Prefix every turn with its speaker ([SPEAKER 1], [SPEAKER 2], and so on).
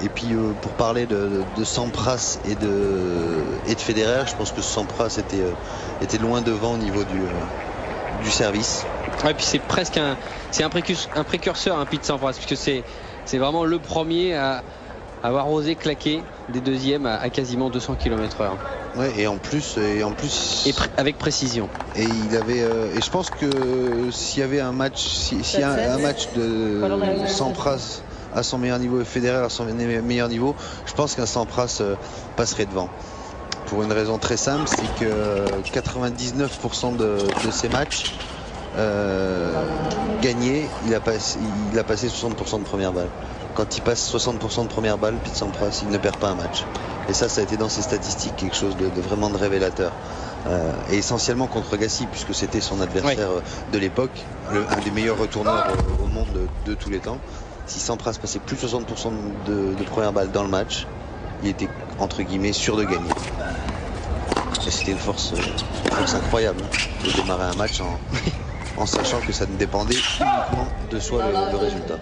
[SPEAKER 1] Et puis pour parler de Sampras et de Federer, je pense que Sampras était loin devant au niveau du service.
[SPEAKER 2] Ouais, puis c'est presque un précurseur, un Pete Sampras, puisque c'est vraiment le premier à avoir osé claquer des deuxièmes à quasiment 200 km/h.
[SPEAKER 1] Ouais, et en plus
[SPEAKER 2] avec précision.
[SPEAKER 1] Et il avait et je pense que s'il y avait un match, s'il y a un match de Sampras à son meilleur niveau et Federer à son meilleur niveau, je pense qu'un Sampras passerait devant. Pour une raison très simple, c'est que 99% de ses matchs gagnés, il a passé 60% de première balle. Quand il passe 60% de première balle, Pete Sampras, il ne perd pas un match. Et ça a été dans ses statistiques quelque chose de vraiment de révélateur. Et essentiellement contre Agassi, puisque c'était son adversaire de l'époque, un des meilleurs retourneurs au monde de tous les temps. Si Sampras passait plus de 60% de première balle dans le match, il était entre guillemets sûr de gagner. Et c'était une force incroyable de démarrer un match en sachant que ça ne dépendait uniquement de soi le résultat.